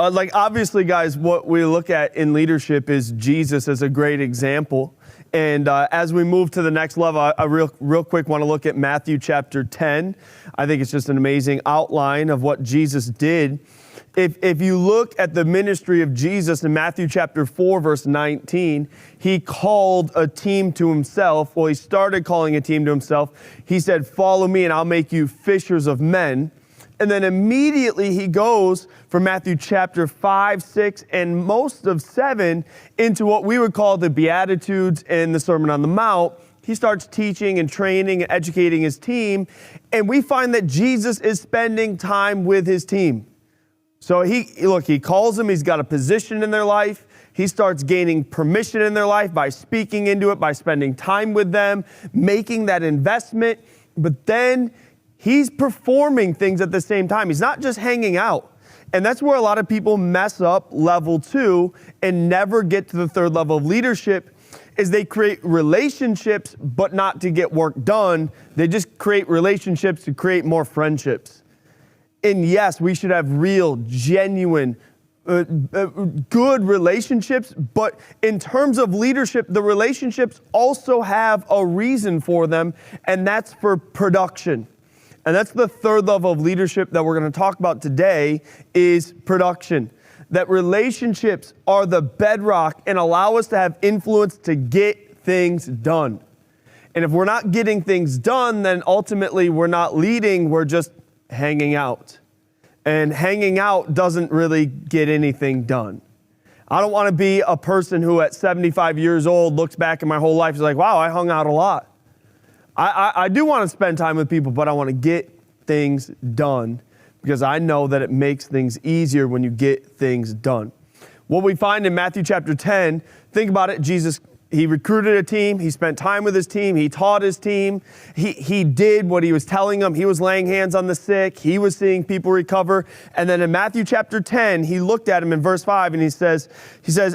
Obviously, guys, what we look at in leadership is Jesus as a great example. And as we move to the next level, I real quick want to look at Matthew chapter 10. I think it's just an amazing outline of what Jesus did. If you look at the ministry of Jesus in Matthew chapter 4, verse 19, he called a team to himself. Well, he started calling a team to himself. He said, "Follow me and I'll make you fishers of men." And then immediately he goes from Matthew chapter 5, 6, and most of 7 into what we would call the Beatitudes and the Sermon on the Mount. He starts teaching and training and educating his team. And we find that Jesus is spending time with his team. So he calls them, he's got a position in their life. He starts gaining permission in their life by speaking into it, by spending time with them, making that investment. But then he's performing things at the same time. He's not just hanging out. And that's where a lot of people mess up level 2 and never get to the third level of leadership, is they create relationships, but not to get work done. They just create relationships to create more friendships. And yes, we should have real, genuine, good relationships. But in terms of leadership, the relationships also have a reason for them, and that's for production. And that's the third level of leadership that we're going to talk about today, is production. That relationships are the bedrock and allow us to have influence to get things done. And if we're not getting things done, then ultimately we're not leading, we're just hanging out. And hanging out doesn't really get anything done. I don't want to be a person who at 75 years old looks back at my whole life and is like, wow, I hung out a lot. I do want to spend time with people, but I want to get things done because I know that it makes things easier when you get things done. What we find in Matthew chapter 10, think about it, Jesus, he recruited a team, he spent time with his team, he taught his team, he did what he was telling them, he was laying hands on the sick, he was seeing people recover. And then in Matthew chapter 10, he looked at him in verse 5 and he says,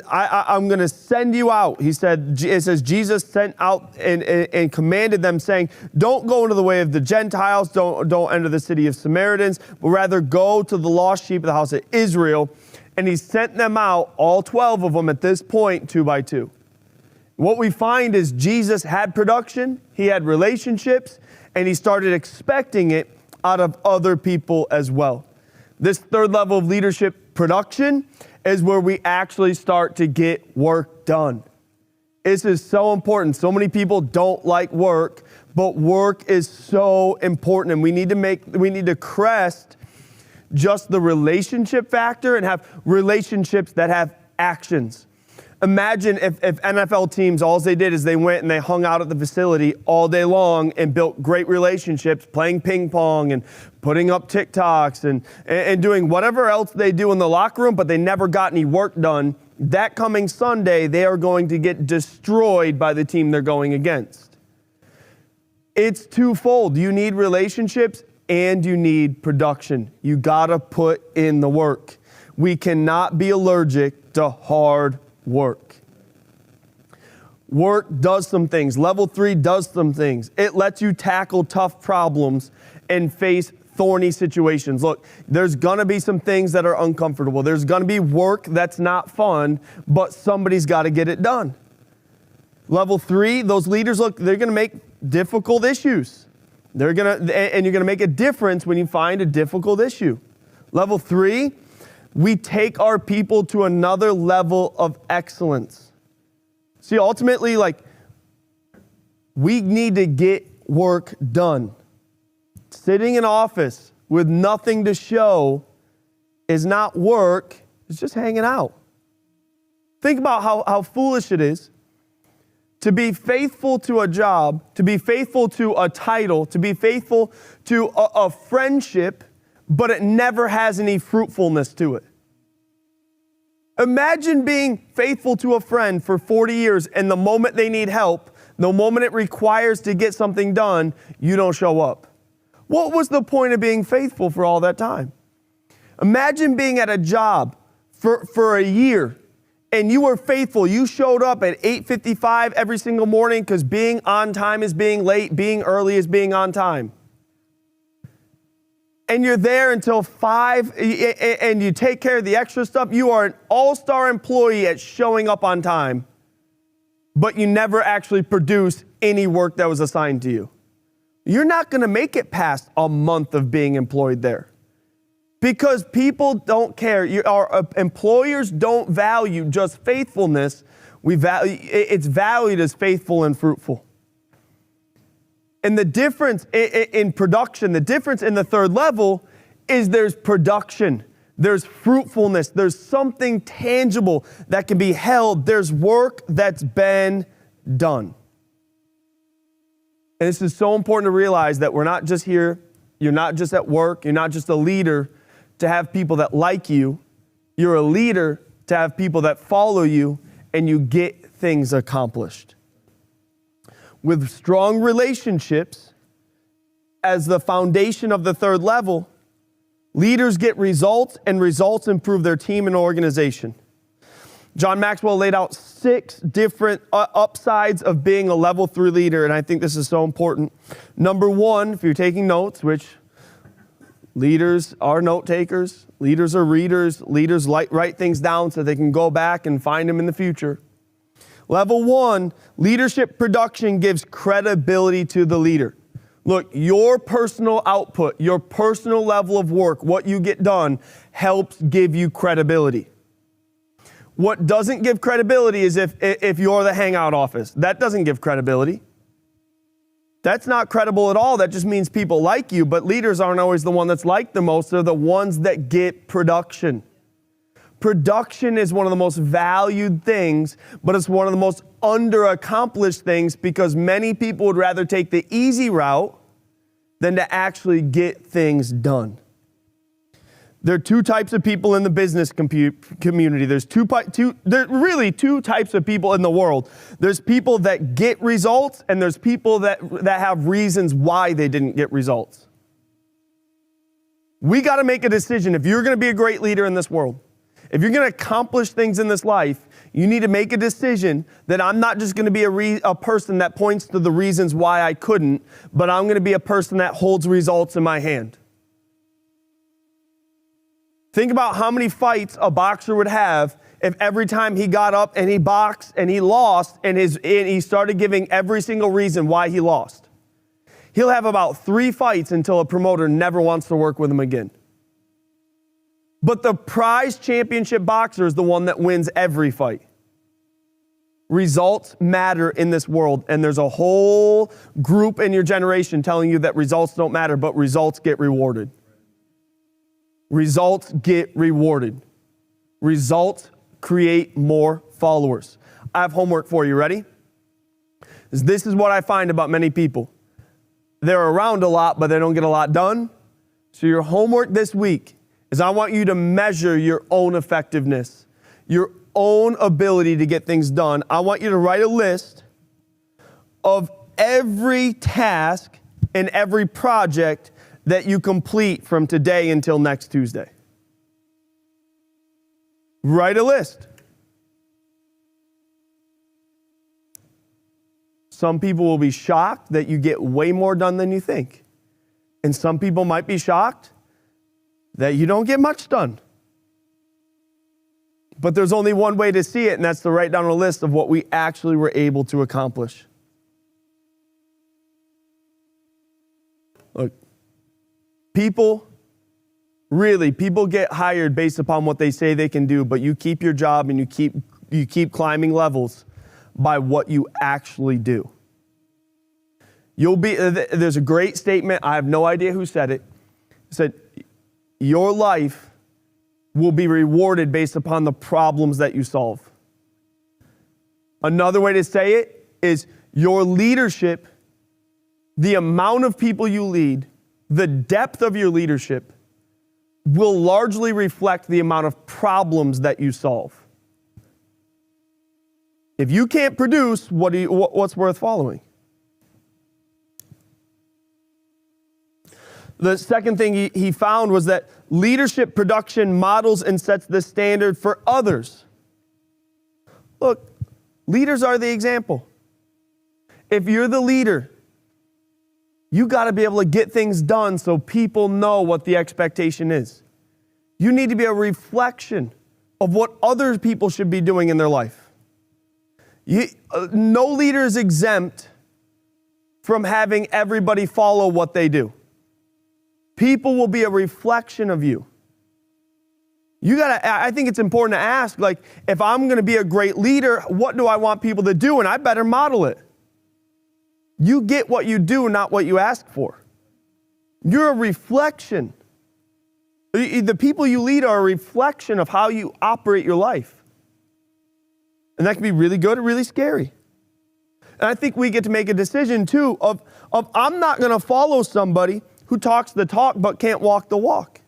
I'm going to send you out. It says Jesus sent out and commanded them, saying, don't go into the way of the Gentiles, don't enter the city of Samaritans, but rather go to the lost sheep of the house of Israel. And he sent them out, all 12 of them at this point, 2 by 2. What we find is Jesus had production, he had relationships, and he started expecting it out of other people as well. This third level of leadership, production, is where we actually start to get work done. This is so important. So many people don't like work, but work is so important, and we need to crest just the relationship factor and have relationships that have actions. Imagine if NFL teams, all they did is they went and they hung out at the facility all day long and built great relationships, playing ping pong and putting up TikToks and doing whatever else they do in the locker room, but they never got any work done. That coming Sunday, they are going to get destroyed by the team they're going against. It's twofold. You need relationships and you need production. You gotta put in the work. We cannot be allergic to hard work. Work does some things. Level 3 does some things. It lets you tackle tough problems and face thorny situations. Look, there's going to be some things that are uncomfortable. There's going to be work that's not fun, but somebody's got to get it done. Level 3, those leaders, look, they're going to make difficult issues. And you're going to make a difference when you find a difficult issue. Level 3, we take our people to another level of excellence. See, ultimately, we need to get work done. Sitting in office with nothing to show is not work, it's just hanging out. Think about how foolish it is to be faithful to a job, to be faithful to a title, to be faithful to a friendship, but it never has any fruitfulness to it. Imagine being faithful to a friend for 40 years and the moment they need help, the moment it requires to get something done, you don't show up. What was the point of being faithful for all that time? Imagine being at a job for a year and you were faithful. You showed up at 8:55 every single morning because being on time is being late, being early is being on time. and you're there until 5 and you take care of the extra stuff, you are an all-star employee at showing up on time, but you never actually produce any work that was assigned to you. You're not going to make it past a month of being employed there because people don't care. Our employers don't value just faithfulness. It's valued as faithful and fruitful. And the difference in production, the difference in the third level is there's production, there's fruitfulness, there's something tangible that can be held, there's work that's been done. And this is so important to realize that we're not just here, you're not just at work, you're not just a leader to have people that like you, you're a leader to have people that follow you and you get things accomplished. With strong relationships as the foundation of the third level, leaders get results and results improve their team and organization. John Maxwell laid out 6 different upsides of being a level 3 leader, and I think this is so important. Number 1, if you're taking notes, which leaders are note takers, leaders are readers, leaders write things down so they can go back and find them in the future. Level 1, leadership production gives credibility to the leader. Look, your personal output, your personal level of work, what you get done, helps give you credibility. What doesn't give credibility is if you're the hangout office. That doesn't give credibility. That's not credible at all. That just means people like you, but leaders aren't always the one that's liked the most. They're the ones that get production. Production is one of the most valued things, but it's one of the most under-accomplished things because many people would rather take the easy route than to actually get things done. There are 2 types of people in the business community. There's really two types of people in the world. There's people that get results, and there's people that have reasons why they didn't get results. We got to make a decision. If you're going to be a great leader in this world, if you're going to accomplish things in this life, you need to make a decision that I'm not just going to be a person that points to the reasons why I couldn't, but I'm going to be a person that holds results in my hand. Think about how many fights a boxer would have if every time he got up and he boxed and he lost and he started giving every single reason why he lost. He'll have about 3 fights until a promoter never wants to work with him again. But the prize championship boxer is the one that wins every fight. Results matter in this world, and there's a whole group in your generation telling you that results don't matter, but results get rewarded. Results get rewarded. Results create more followers. I have homework for you. Ready? This is what I find about many people. They're around a lot, but they don't get a lot done. So your homework this week is I want you to measure your own effectiveness, your own ability to get things done. I want you to write a list of every task and every project that you complete from today until next Tuesday. Write a list. Some people will be shocked that you get way more done than you think. And some people might be shocked that you don't get much done. But there's only one way to see it, and that's to write down a list of what we actually were able to accomplish. Look, people get hired based upon what they say they can do, but you keep your job and you keep climbing levels by what you actually do. There's a great statement, I have no idea who said it. It said, your life will be rewarded based upon the problems that you solve. Another way to say it is your leadership, the amount of people you lead, the depth of your leadership will largely reflect the amount of problems that you solve. If you can't produce, what's worth following? The second thing he found was that leadership production models and sets the standard for others. Look, leaders are the example. If you're the leader You got to be able to get things done so people know what the expectation is. You need to be a reflection of what other people should be doing in their life. No leader is exempt from having everybody follow what they do. People will be a reflection of you. I think it's important to ask, like, if I'm going to be a great leader, what do I want people to do? And I better model it. You get what you do, not what you ask for. You're a reflection. The people you lead are a reflection of how you operate your life. And that can be really good or really scary. And I think we get to make a decision, too, of I'm not going to follow somebody who talks the talk but can't walk the walk.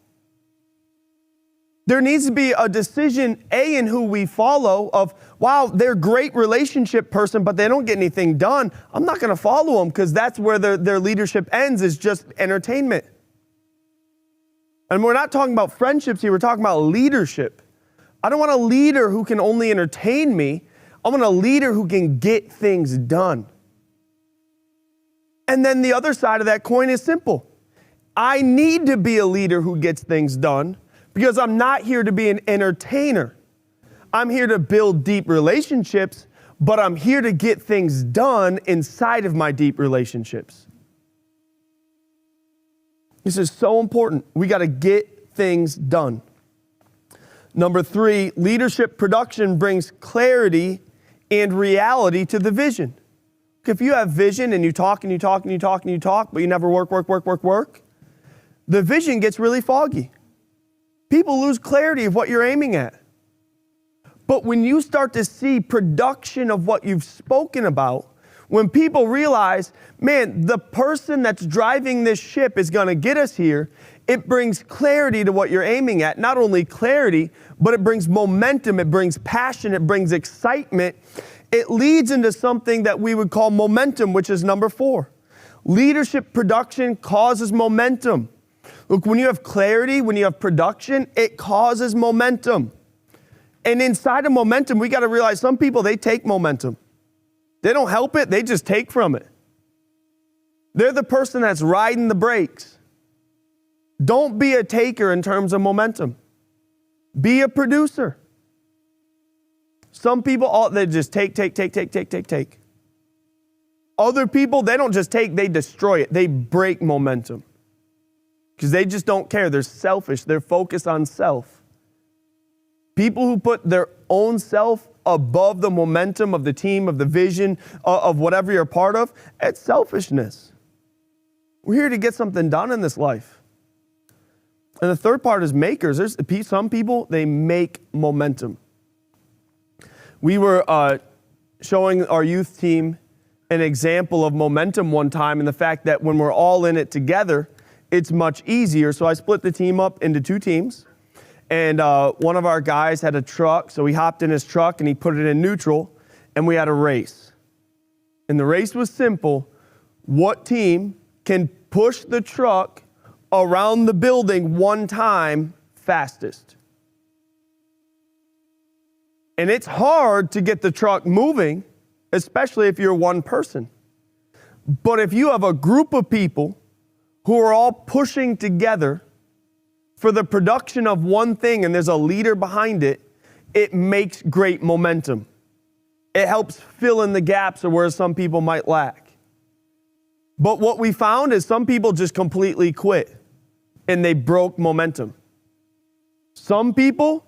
There needs to be a decision, in who we follow of, wow, they're a great relationship person, but they don't get anything done. I'm not going to follow them because that's where their leadership ends, is just entertainment. And we're not talking about friendships here. We're talking about leadership. I don't want a leader who can only entertain me. I want a leader who can get things done. And then the other side of that coin is simple. I need to be a leader who gets things done, because I'm not here to be an entertainer. I'm here to build deep relationships, but I'm here to get things done inside of my deep relationships. This is so important. We got to get things done. Number 3, leadership production brings clarity and reality to the vision. If you have vision and you talk and you talk and you talk and you talk, but you never work, the vision gets really foggy. People lose clarity of what you're aiming at. But when you start to see production of what you've spoken about, when people realize, man, the person that's driving this ship is going to get us here, it brings clarity to what you're aiming at. Not only clarity, but it brings momentum, it brings passion, it brings excitement. It leads into something that we would call momentum, which is number 4. Leadership production causes momentum. Look, when you have clarity, when you have production, it causes momentum. And inside of momentum, we got to realize some people, they take momentum. They don't help it, they just take from it. They're the person that's riding the brakes. Don't be a taker in terms of momentum. Be a producer. Some people, they just take. Other people, they don't just take, they destroy it. They break momentum. Because they just don't care. They're selfish. They're focused on self. People who put their own self above the momentum of the team, of the vision, of whatever you're a part of, it's selfishness. We're here to get something done in this life. And the third part is makers. There's some people, they make momentum. We were showing our youth team an example of momentum one time, and the fact that when we're all in it together, it's much easier. So I split the team up into 2 teams. And one of our guys had a truck, so he hopped in his truck and he put it in neutral, and we had a race. And the race was simple. What team can push the truck around the building one time fastest? And it's hard to get the truck moving, especially if you're one person. But if you have a group of people who are all pushing together for the production of one thing, and there's a leader behind it, it makes great momentum. It helps fill in the gaps of where some people might lack. But what we found is some people just completely quit and they broke momentum. Some people,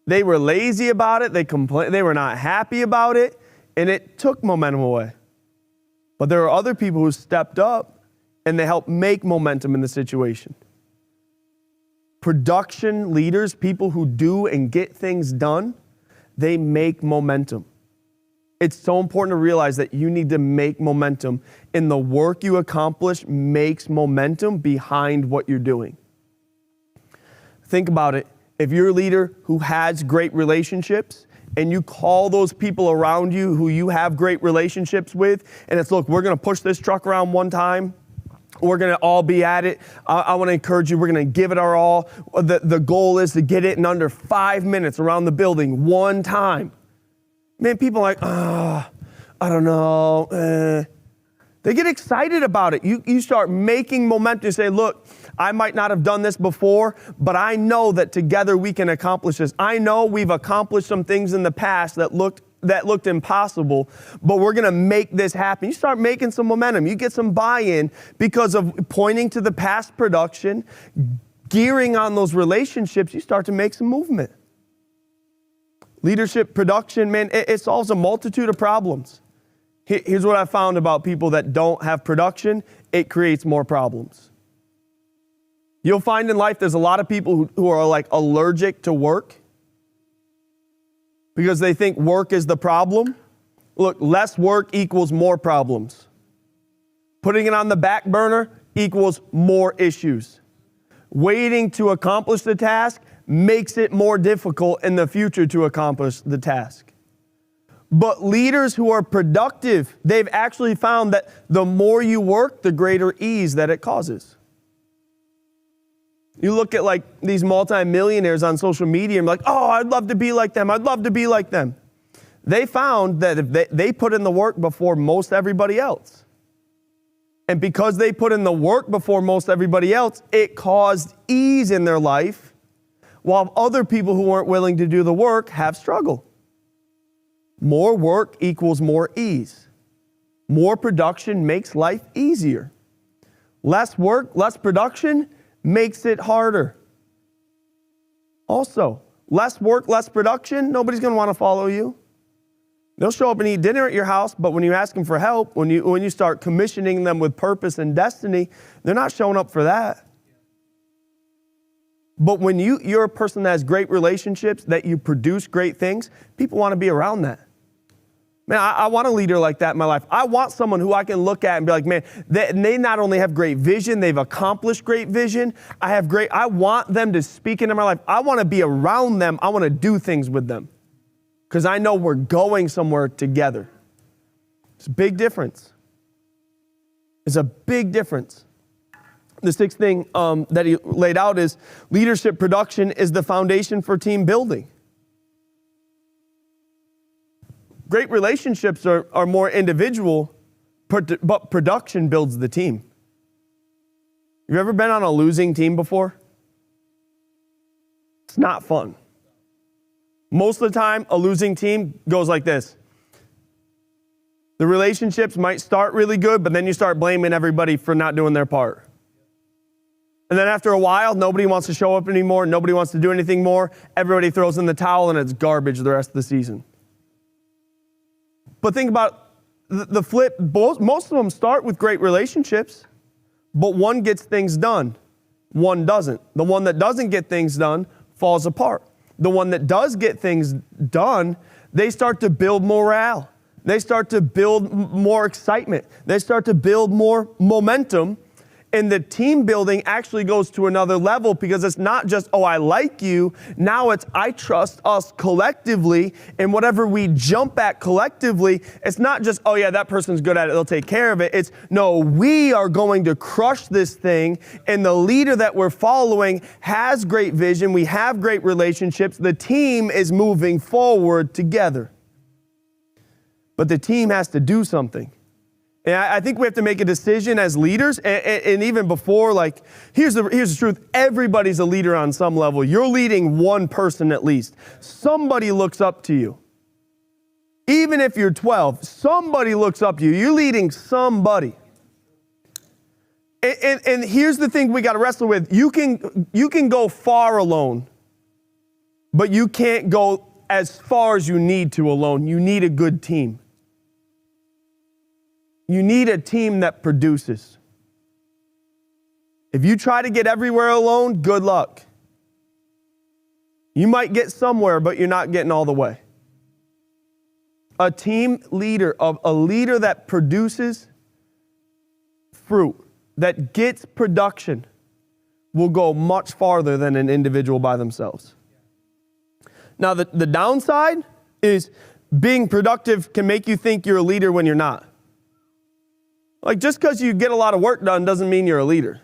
they were lazy about it, they were not happy about it, and it took momentum away. But there are other people who stepped up and they helped make momentum in the situation. Production leaders, people who do and get things done, they make momentum. It's so important to realize that you need to make momentum, and the work you accomplish makes momentum behind what you're doing. Think about it. If you're a leader who has great relationships and you call those people around you who you have great relationships with, and it's, look, we're going to push this truck around one time. We're going to all be at it. I want to encourage you. We're going to give it our all. The goal is to get it in under 5 minutes around the building one time. Man, people are like, I don't know. They get excited about it. You start making momentum. You say, look, I might not have done this before, but I know that together we can accomplish this. I know we've accomplished some things in the past that looked impossible, but we're going to make this happen. You start making some momentum. You get some buy-in because of pointing to the past production, gearing on those relationships. You start to make some movement. Leadership production, man, it solves a multitude of problems. Here's what I found about people that don't have production. It creates more problems. You'll find in life there's a lot of people who are like allergic to work because they think work is the problem. Look, less work equals more problems. Putting it on the back burner equals more issues. Waiting to accomplish the task makes it more difficult in the future to accomplish the task. But leaders who are productive, they've actually found that the more you work, the greater ease that it causes. You look at like these multimillionaires on social media and be like, oh, I'd love to be like them. I'd love to be like them. They found that if they put in the work before most everybody else. And because they put in the work before most everybody else, it caused ease in their life, while other people who weren't willing to do the work have struggled. More work equals more ease. More production makes life easier. Less work, less production makes it harder. Also, less work, less production, nobody's going to want to follow you. They'll show up and eat dinner at your house, but when you ask them for help, when you start commissioning them with purpose and destiny, they're not showing up for that. But when you're a person that has great relationships, that you produce great things, people want to be around that. Man, I want a leader like that in my life. I want someone who I can look at and be like, man, they not only have great vision, they've accomplished great vision. I want them to speak into my life. I want to be around them. I want to do things with them because I know we're going somewhere together. It's a big difference. It's a big difference. The sixth thing that he laid out is leadership production is the foundation for team building. Great relationships are more individual, but production builds the team. Have you ever been on a losing team before? It's not fun. Most of the time, a losing team goes like this. The relationships might start really good, but then you start blaming everybody for not doing their part. And then after a while, nobody wants to show up anymore. Nobody wants to do anything more. Everybody throws in the towel, and it's garbage the rest of the season. But think about the flip. Most of them start with great relationships, but one gets things done. One doesn't. The one that doesn't get things done falls apart. The one that does get things done, they start to build morale. They start to build more excitement. They start to build more momentum. And the team building actually goes to another level because it's not just, oh, I like you. Now it's, I trust us collectively. And whatever we jump at collectively, it's not just, oh, yeah, that person's good at it. They'll take care of it. It's, no, we are going to crush this thing. And the leader that we're following has great vision. We have great relationships. The team is moving forward together. But the team has to do something. And I think we have to make a decision as leaders, and even before, like, here's the truth. Everybody's a leader on some level. You're leading one person at least. Somebody looks up to you. Even if you're 12, somebody looks up to you. You're leading somebody. And here's the thing we got to wrestle with. You can go far alone, but you can't go as far as you need to alone. You need a good team. You need a team that produces. If you try to get everywhere alone, good luck. You might get somewhere, but you're not getting all the way. A team leader, a leader that produces fruit, that gets production, will go much farther than an individual by themselves. Now, the downside is being productive can make you think you're a leader when you're not. Like, just because you get a lot of work done doesn't mean you're a leader.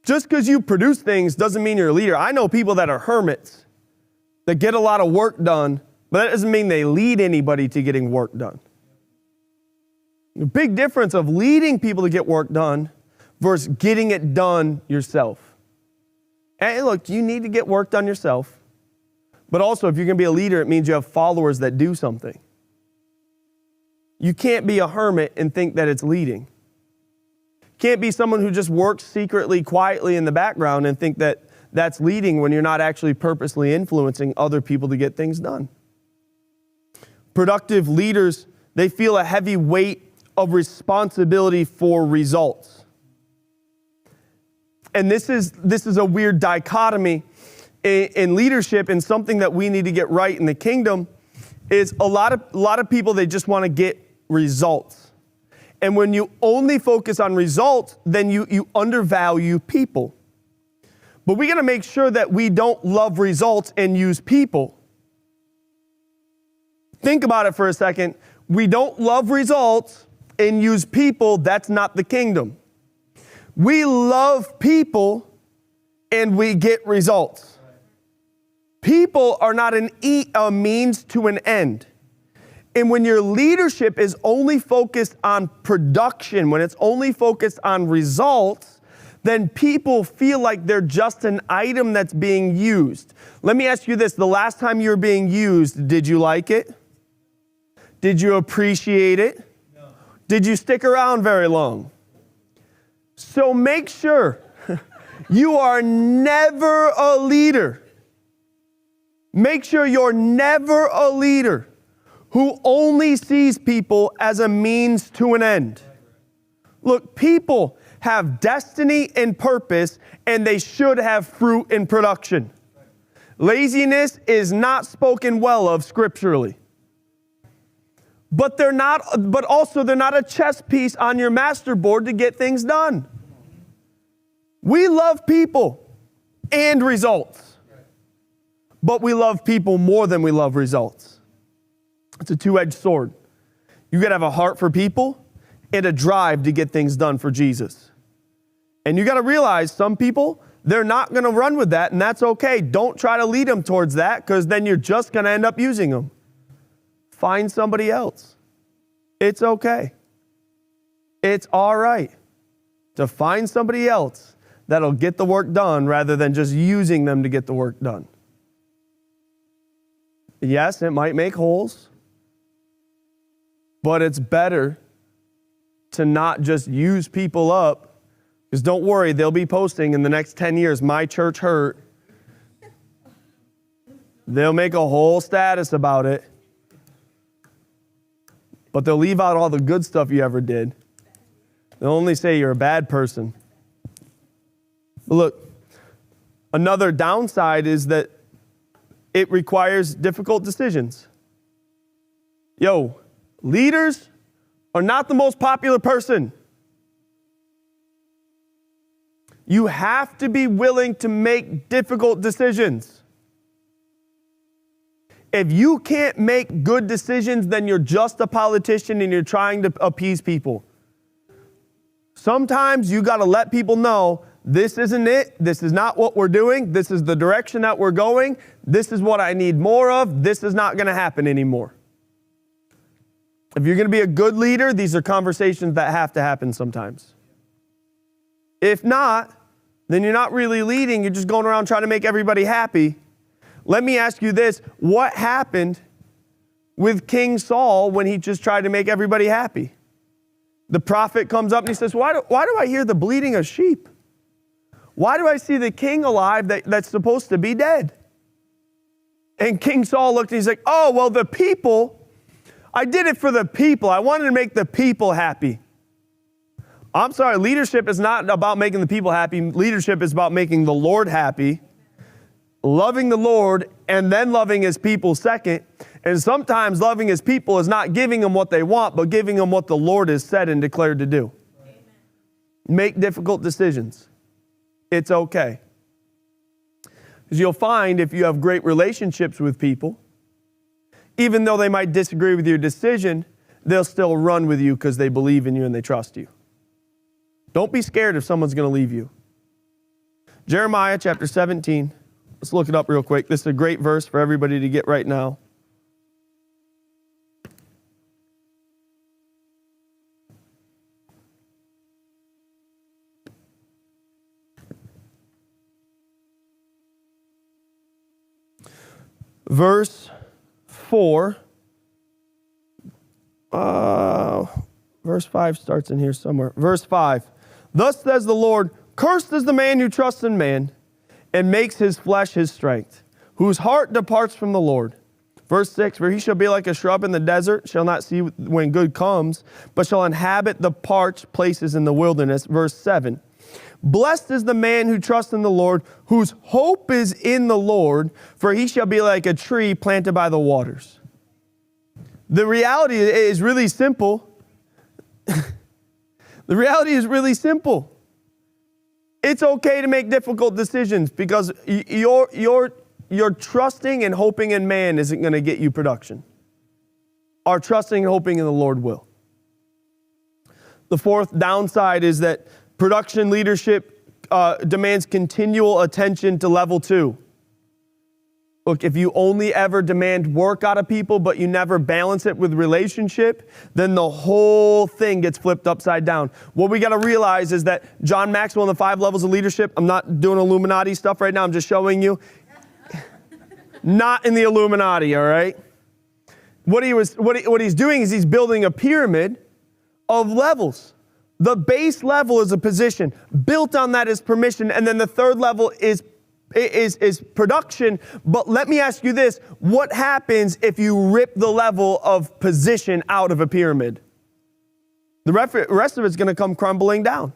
Just because you produce things doesn't mean you're a leader. I know people that are hermits that get a lot of work done, but that doesn't mean they lead anybody to getting work done. The big difference of leading people to get work done versus getting it done yourself. And look, you need to get work done yourself. But also, if you're going to be a leader, it means you have followers that do something. You can't be a hermit and think that it's leading. Can't be someone who just works secretly, quietly in the background and think that that's leading when you're not actually purposely influencing other people to get things done. Productive leaders, they feel a heavy weight of responsibility for results. And this is a weird dichotomy in leadership, and something that we need to get right in the kingdom is a lot of people, they just want to get results. And when you only focus on results, then you undervalue people. But we got to make sure that we don't love results and use people. Think about it for a second. We don't love results and use people. That's not the kingdom. We love people and we get results. People are not a means to an end. And when your leadership is only focused on production, when it's only focused on results, then people feel like they're just an item that's being used. Let me ask you this. The last time you were being used, did you like it? Did you appreciate it? No. Did you stick around very long? So make sure you are never a leader. Make sure you're never a leader who only sees people as a means to an end. Look, people have destiny and purpose, and they should have fruit and production. Laziness is not spoken well of scripturally. But they're not a chess piece on your master board to get things done. We love people and results. But we love people more than we love results. It's a two-edged sword. You got to have a heart for people and a drive to get things done for Jesus. And you got to realize some people, they're not going to run with that, and that's okay. Don't try to lead them towards that, because then you're just going to end up using them. Find somebody else. It's okay. It's all right to find somebody else that'll get the work done rather than just using them to get the work done. Yes, it might make holes, but it's better to not just use people up, because don't worry, they'll be posting in the next 10 years, my church hurt. They'll make a whole status about it, but they'll leave out all the good stuff you ever did. They'll only say you're a bad person. But look, another downside is that it requires difficult decisions. Leaders are not the most popular person. You have to be willing to make difficult decisions. If you can't make good decisions, then you're just a politician and you're trying to appease people. Sometimes you got to let people know, this isn't it. This is not what we're doing. This is the direction that we're going. This is what I need more of. This is not going to happen anymore. If you're going to be a good leader, these are conversations that have to happen sometimes. If not, then you're not really leading. You're just going around trying to make everybody happy. Let me ask you this. What happened with King Saul when he just tried to make everybody happy? The prophet comes up and he says, why do I hear the bleating of sheep? Why do I see the king alive that's supposed to be dead? And King Saul looked and he's like, oh, well, the people, I did it for the people. I wanted to make the people happy. I'm sorry, leadership is not about making the people happy. Leadership is about making the Lord happy, loving the Lord, and then loving his people second. And sometimes loving his people is not giving them what they want, but giving them what the Lord has said and declared to do. Amen. Make difficult decisions. It's okay. Because you'll find if you have great relationships with people, even though they might disagree with your decision, they'll still run with you because they believe in you and they trust you. Don't be scared if someone's going to leave you. Jeremiah chapter 17. Let's look it up real quick. This is a great verse for everybody to get right now. verse 4. Verse 5 starts in here somewhere. Verse 5. Thus says the Lord, cursed is the man who trusts in man and makes his flesh his strength, whose heart departs from the Lord. Verse 6, for he shall be like a shrub in the desert, shall not see when good comes, but shall inhabit the parched places in the wilderness. Verse 7, blessed is the man who trusts in the Lord, whose hope is in the Lord, for he shall be like a tree planted by the waters. The reality is really simple. The reality is really simple. It's okay to make difficult decisions because your trusting and hoping in man isn't going to get you production. Our trusting and hoping in the Lord will. The fourth downside is that production leadership demands continual attention to level 2. Look, if you only ever demand work out of people, but you never balance it with relationship, then the whole thing gets flipped upside down. What we got to realize is that John Maxwell and the 5 levels of leadership, I'm not doing Illuminati stuff right now, I'm just showing you. Not in the Illuminati, all right? What he's doing is he's building a pyramid of levels. The base level is a position. Built on that is permission, and then the third level is production. But let me ask you this. What happens if you rip the level of position out of a pyramid? The rest of it's going to come crumbling down.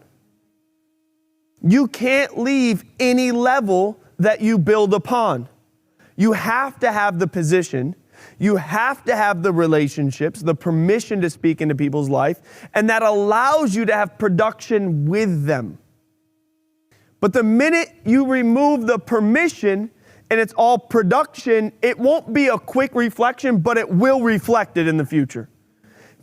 You can't leave any level that you build upon. You have to have the position. You have to have the relationships, the permission to speak into people's life, and that allows you to have production with them. But the minute you remove the permission and it's all production, it won't be a quick reflection, but it will reflect it in the future.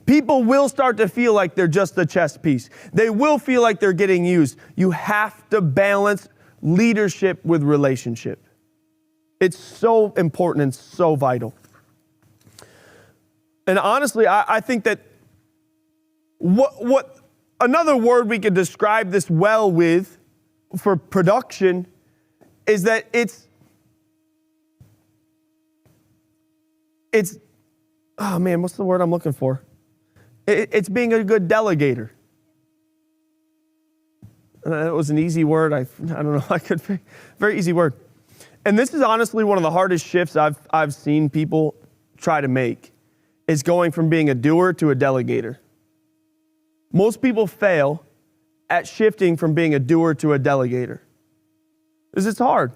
People will start to feel like they're just a chess piece. They will feel like they're getting used. You have to balance leadership with relationship. It's so important and so vital. And honestly, I think that what another word we could describe this well with for production is that it's oh man, what's the word I'm looking for? It's being a good delegator. That was an easy word. I don't know. Very easy word. And this is honestly one of the hardest shifts I've seen people try to make, is going from being a doer to a delegator. Most people fail at shifting from being a doer to a delegator. Because it's hard.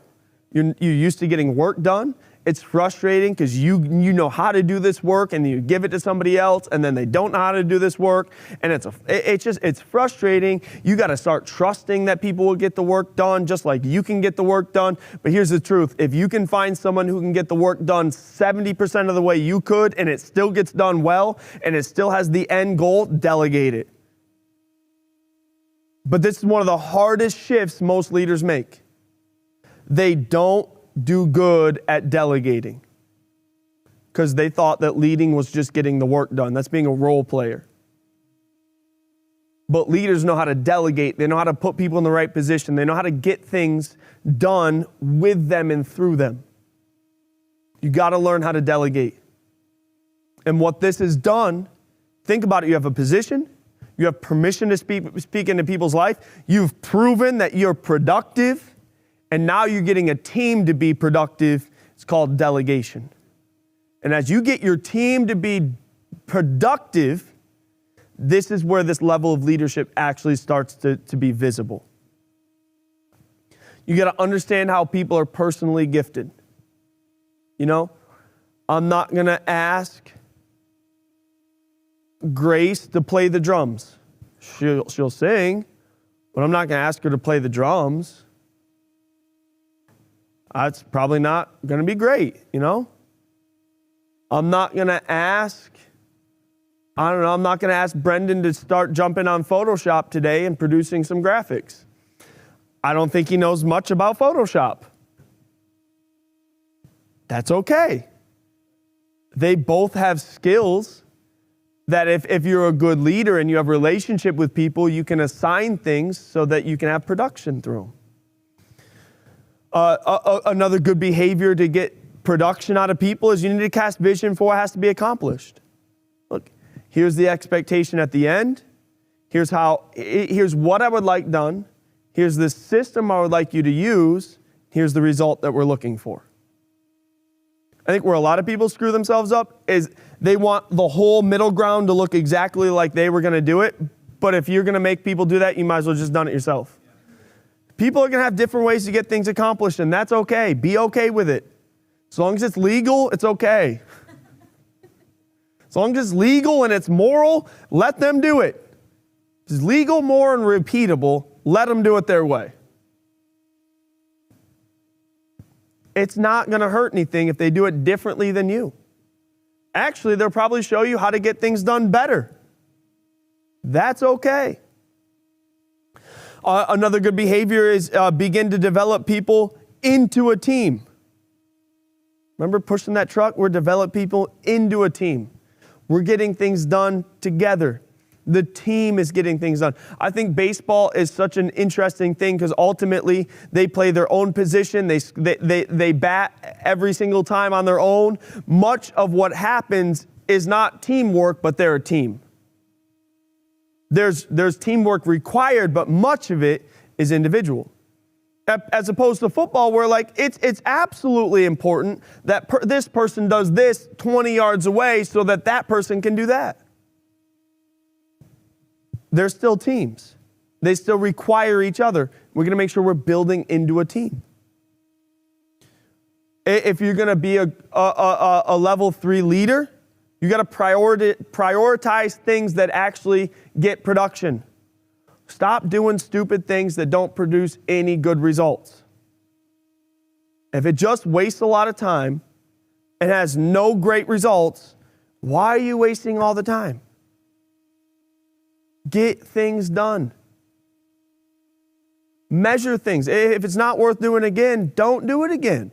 You're used to getting work done. It's frustrating because you know how to do this work and you give it to somebody else and then they don't know how to do this work. And it's frustrating. You got to start trusting that people will get the work done just like you can get the work done. But here's the truth. If you can find someone who can get the work done 70% of the way you could and it still gets done well and it still has the end goal, delegate it. But this is one of the hardest shifts most leaders make. They don't do good at delegating because they thought that leading was just getting the work done. That's being a role player. But leaders know how to delegate. They know how to put people in the right position. They know how to get things done with them and through them. You got to learn how to delegate. And what this has done, think about it. You have a position. You have permission to speak into people's life. You've proven that you're productive. And now you're getting a team to be productive. It's called delegation. And as you get your team to be productive, this is where this level of leadership actually starts to be visible. You got to understand how people are personally gifted. You know, I'm not going to ask Grace to play the drums. She'll sing, but I'm not going to ask her to play the drums. That's probably not going to be great, you know? I'm not going to ask Brendan to start jumping on Photoshop today and producing some graphics. I don't think he knows much about Photoshop. That's okay. They both have skills that if you're a good leader and you have a relationship with people, you can assign things so that you can have production through them. Another good behavior to get production out of people is you need to cast vision for what has to be accomplished. Look, here's the expectation at the end. Here's what I would like done. Here's the system I would like you to use. Here's the result that we're looking for. I think where a lot of people screw themselves up is they want the whole middle ground to look exactly like they were going to do it. But if you're going to make people do that, you might as well just done it yourself. People are going to have different ways to get things accomplished, and that's okay. Be okay with it. As long as it's legal, it's okay. As long as it's legal and it's moral, let them do it. If it's legal, moral, and repeatable, let them do it their way. It's not going to hurt anything if they do it differently than you. Actually, they'll probably show you how to get things done better. That's okay. Another good behavior is begin to develop people into a team. Remember pushing that truck? We're developing people into a team. We're getting things done together. The team is getting things done. I think baseball is such an interesting thing because ultimately they play their own position. They bat every single time on their own. Much of what happens is not teamwork, but they're a team. There's teamwork required, but much of it is individual. As opposed to football where it's absolutely important that this person does this 20 yards away so that person can do that. They're still teams. They still require each other. We're going to make sure we're building into a team. If you're going to be a level 3 leader, you got to prioritize things that actually get production. Stop doing stupid things that don't produce any good results. If it just wastes a lot of time and has no great results, why are you wasting all the time? Get things done. Measure things. If it's not worth doing again, don't do it again.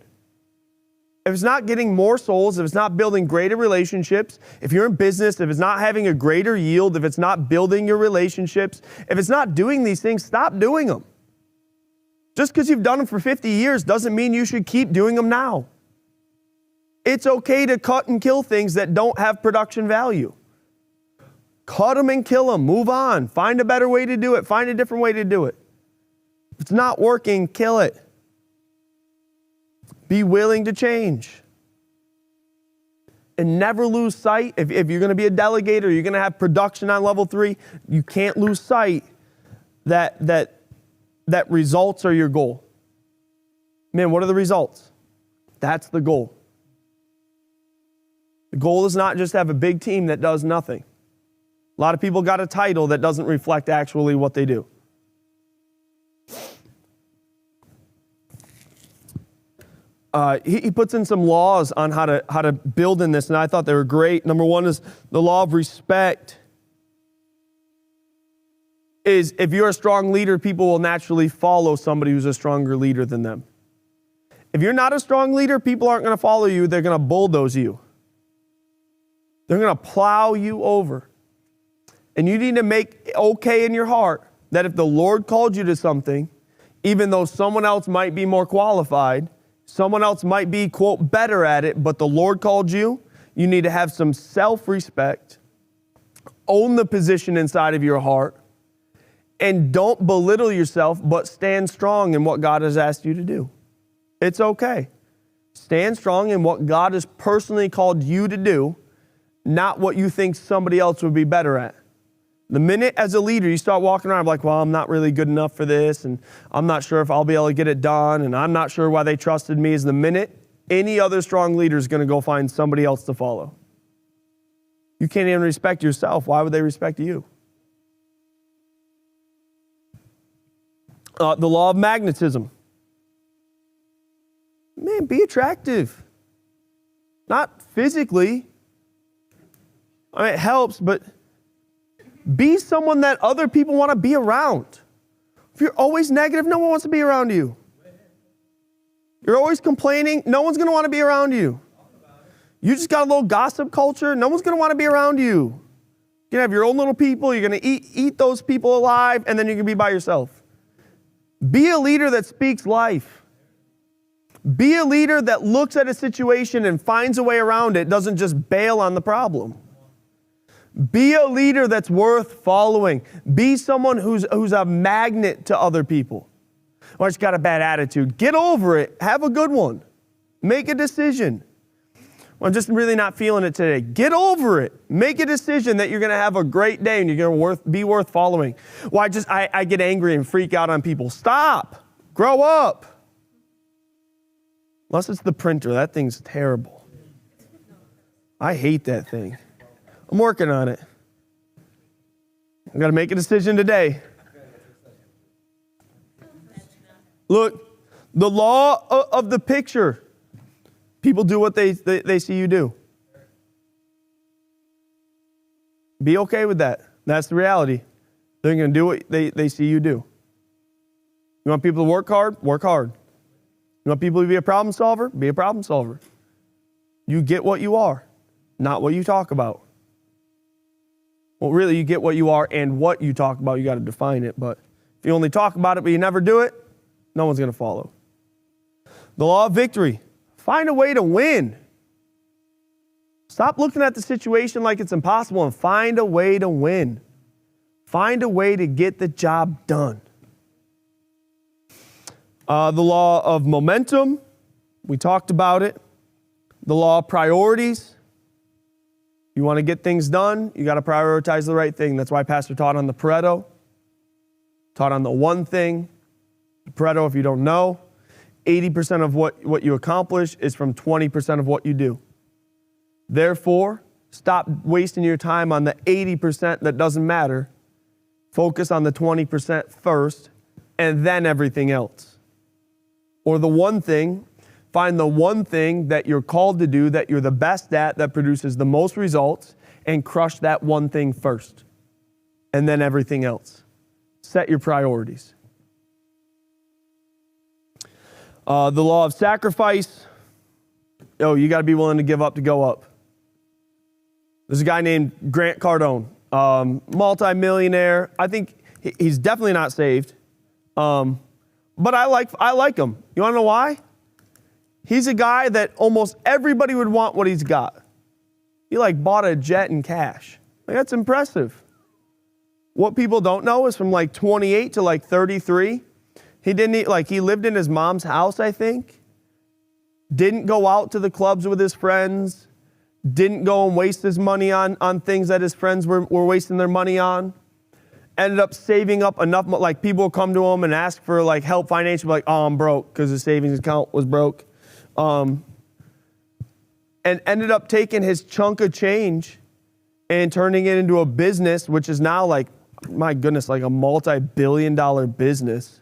If it's not getting more souls, if it's not building greater relationships, if you're in business, if it's not having a greater yield, if it's not building your relationships, if it's not doing these things, stop doing them. Just because you've done them for 50 years doesn't mean you should keep doing them now. It's okay to cut and kill things that don't have production value. Cut them and kill them. Move on. Find a better way to do it. Find a different way to do it. If it's not working, kill it. Be willing to change. And never lose sight. If you're going to be a delegator, you're going to have production on level 3, you can't lose sight that results are your goal. Man, what are the results? That's the goal. The goal is not just to have a big team that does nothing. A lot of people got a title that doesn't reflect actually what they do. He puts in some laws on how to build in this, and I thought they were great. Number one is the law of respect. Is if you're a strong leader, people will naturally follow somebody who's a stronger leader than them. If you're not a strong leader, people aren't going to follow you. They're going to bulldoze you. They're going to plow you over. And you need to make okay in your heart that if the Lord called you to something, even though someone else might be more qualified, someone else might be, quote, better at it, but the Lord called you, you need to have some self-respect, own the position inside of your heart, and don't belittle yourself, but stand strong in what God has asked you to do. It's okay. Stand strong in what God has personally called you to do, not what you think somebody else would be better at. The minute as a leader you start walking around like, well, I'm not really good enough for this, and I'm not sure if I'll be able to get it done, and I'm not sure why they trusted me, is the minute any other strong leader is going to go find somebody else to follow. You can't even respect yourself. Why would they respect you? The law of magnetism. Man, be attractive. Not physically. I mean, it helps, but be someone that other people want to be around. If you're always negative, no one wants to be around you. You're always complaining, no one's going to want to be around you. You just got a little gossip culture, no one's going to want to be around you. You're going to have your own little people, you're going to eat those people alive, and then you're going to be by yourself. Be a leader that speaks life. Be a leader that looks at a situation and finds a way around it, doesn't just bail on the problem. Be a leader that's worth following. Be someone who's a magnet to other people. Or just got a bad attitude. Get over it. Have a good one. Make a decision. Well, I'm just really not feeling it today. Get over it. Make a decision that you're going to have a great day and you're going to be worth following. Well, I get angry and freak out on people. Stop. Grow up. Unless it's the printer. That thing's terrible. I hate that thing. I'm working on it. I've got to make a decision today. Look, the law of the picture. People do what they see you do. Be okay with that. That's the reality. They're going to do what they see you do. You want people to work hard? Work hard. You want people to be a problem solver? Be a problem solver. You get what you are, not what you talk about. Well, really, you get what you are and what you talk about. You got to define it. But if you only talk about it but you never do it, no one's going to follow. The law of victory. Find a way to win. Stop looking at the situation like it's impossible and find a way to win. Find a way to get the job done. The law of momentum. We talked about it. The law of priorities. You want to get things done, you got to prioritize the right thing. That's why Pastor taught on the Pareto. Taught on the one thing. The Pareto, if you don't know, 80% of what you accomplish is from 20% of what you do. Therefore, stop wasting your time on the 80% that doesn't matter. Focus on the 20% first, and then everything else. Or the one thing, find the one thing that you're called to do, that you're the best at, that produces the most results, and crush that one thing first. And then everything else. Set your priorities. The law of sacrifice. You got to be willing to give up to go up. There's a guy named Grant Cardone, multi-millionaire. I think he's definitely not saved. But I like him. You want to know why? He's a guy that almost everybody would want what he's got. He bought a jet in cash. That's impressive. What people don't know is from 28 to 33, he lived in his mom's house, I think. Didn't go out to the clubs with his friends. Didn't go and waste his money on things that his friends were wasting their money on. Ended up saving up enough, people would come to him and ask for help financially, I'm broke because his savings account was broke. And ended up taking his chunk of change and turning it into a business, which is now my goodness, a multi-billion-dollar business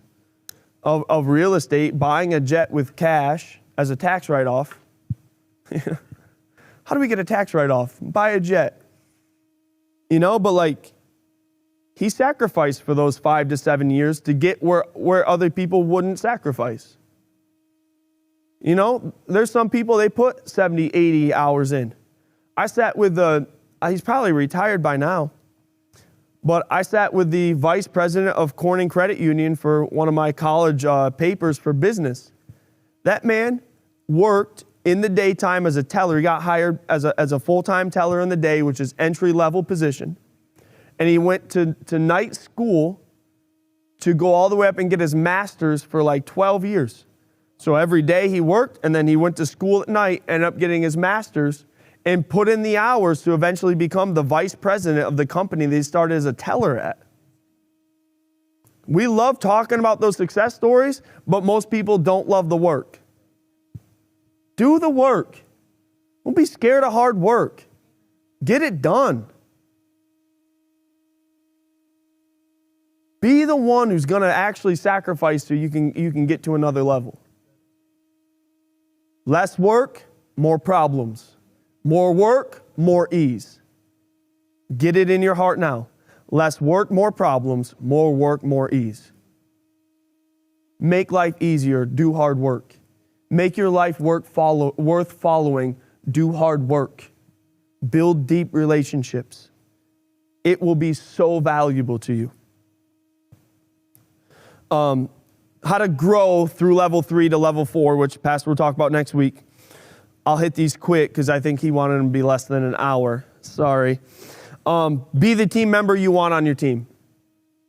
of real estate, buying a jet with cash as a tax write-off. How do we get a tax write-off? Buy a jet. But he sacrificed for those 5 to 7 years to get where other people wouldn't sacrifice. There's some people, they put 70, 80 hours in. I sat with he's probably retired by now, but I sat with the vice president of Corning Credit Union for one of my college papers for business. That man worked in the daytime as a teller. He got hired as a full-time teller in the day, which is entry-level position. And he went to night school to go all the way up and get his master's for 12 years. So every day he worked, and then he went to school at night, ended up getting his master's, and put in the hours to eventually become the vice president of the company that he started as a teller at. We love talking about those success stories, but most people don't love the work. Do the work. Don't be scared of hard work. Get it done. Be the one who's going to actually sacrifice so you can get to another level. Less work, more problems. More work, more ease. Get it in your heart now. Less work, more problems. More work, more ease. Make life easier. Do hard work. Make your life worth following. Do hard work. Build deep relationships. It will be so valuable to you. how to grow through level 3 to level 4, which Pastor will talk about next week. I'll hit these quick because I think he wanted them to be less than an hour. Sorry. Be the team member you want on your team.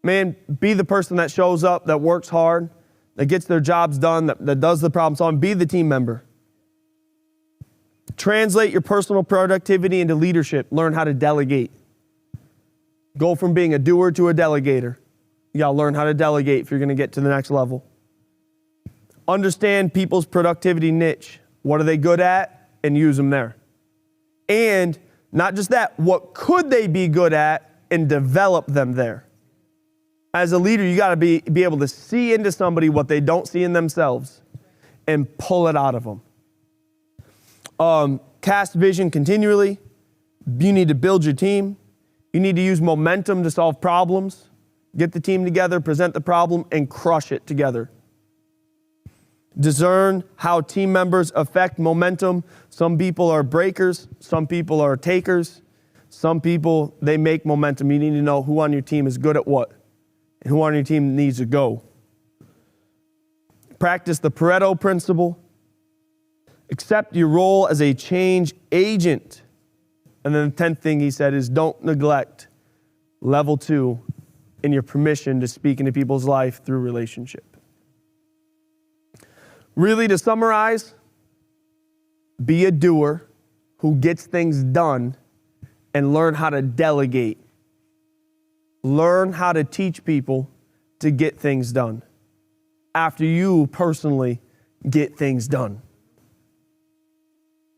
Man, be the person that shows up, that works hard, that gets their jobs done, that does the problem solving. Be the team member. Translate your personal productivity into leadership. Learn how to delegate. Go from being a doer to a delegator. You got to learn how to delegate if you're going to get to the next level. Understand people's productivity niche. What are they good at? And use them there. And not just that, what could they be good at? And develop them there. As a leader, you got to be able to see into somebody what they don't see in themselves and pull it out of them. Cast vision continually. You need to build your team. You need to use momentum to solve problems. Get the team together, present the problem, and crush it together. Discern how team members affect momentum. Some people are breakers. Some people are takers. Some people, they make momentum. You need to know who on your team is good at what and who on your team needs to go. Practice the Pareto principle. Accept your role as a change agent. And then the 10th thing he said is don't neglect level 2 in your permission to speak into people's life through relationship. Really, to summarize, be a doer who gets things done and learn how to delegate. Learn how to teach people to get things done after you personally get things done.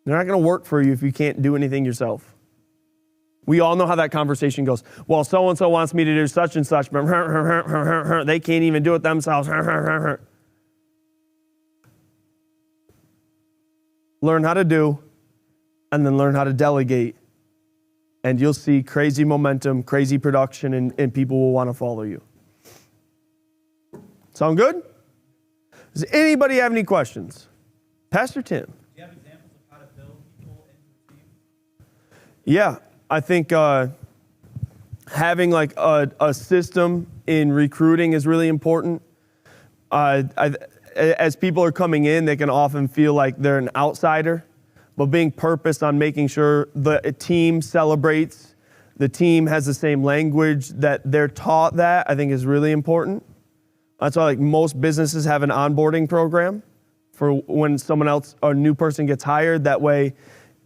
They're not going to work for you if you can't do anything yourself. We all know how that conversation goes. Well, so-and-so wants me to do such and such, but they can't even do it themselves. Learn how to do, and then learn how to delegate. And you'll see crazy momentum, crazy production, and people will want to follow you. Sound good? Does anybody have any questions? Pastor Tim. Do you have examples of how to build people into a team? Yeah, I think having like a system in recruiting is really important. As people are coming in, they can often feel like they're an outsider, but being purposed on making sure the team celebrates, the team has the same language, that they're taught that, I think is really important. That's why like most businesses have an onboarding program for when someone else, a new person gets hired. That way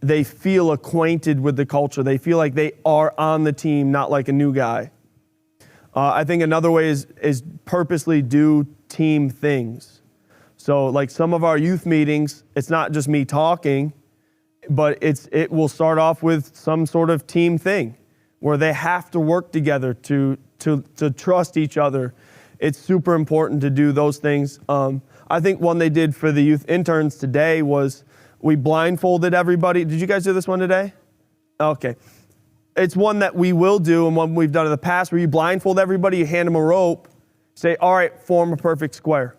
they feel acquainted with the culture. They feel like they are on the team, not like a new guy. I think another way is purposely do team things. So like some of our youth meetings, it's not just me talking, but it will start off with some sort of team thing where they have to work together to trust each other. It's super important to do those things. I think one they did for the youth interns today was we blindfolded everybody. Did you guys do this one today? Okay. It's one that we will do and one we've done in the past where you blindfold everybody, you hand them a rope, say, all right, form a perfect square.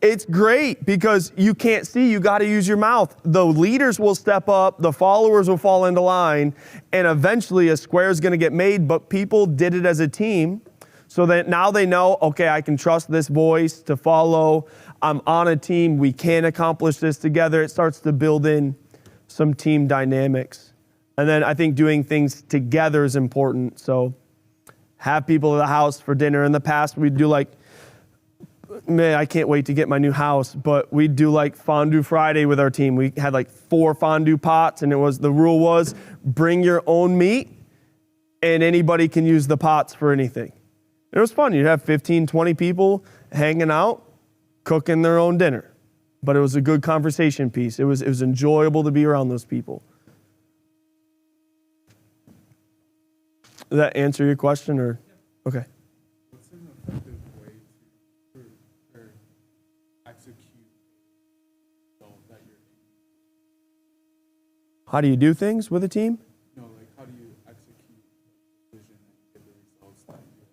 It's great because you can't see, you got to use your mouth. The leaders will step up, the followers will fall into line, and eventually a square is going to get made, but people did it as a team so that now they know, okay, I can trust this voice to follow. I'm on a team. We can accomplish this together. It starts to build in some team dynamics. And then I think doing things together is important. So have people at the house for dinner. In the past, we'd do like, man, I can't wait to get my new house, but we'd do like Fondue Friday with our team. We had like 4 fondue pots, and the rule was bring your own meat, and anybody can use the pots for anything. It was fun. You'd have 15, 20 people hanging out, cooking their own dinner. But it was a good conversation piece. It was enjoyable to be around those people. Does that answer your question, or? Okay. What's an effective way to execute the goal that you're aiming for? How do you do things with a team? No, like how do you execute the vision and get the results that you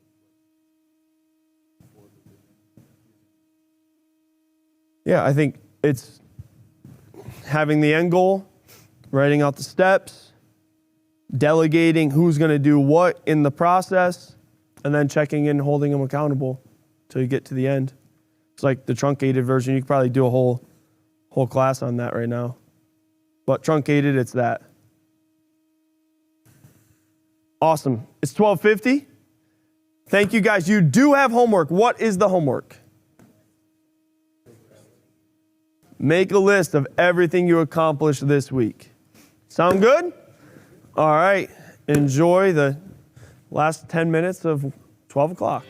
for the vision? Yeah, I think it's having the end goal, writing out the steps, delegating who's going to do what in the process, and then checking in, holding them accountable. till you get to the end. It's like the truncated version. You could probably do a whole class on that right now. But truncated, it's that. Awesome. It's 12:50. Thank you, guys. You do have homework. What is the homework? Make a list of everything you accomplished this week. Sound good? All right. Enjoy the last 10 minutes of 12 o'clock.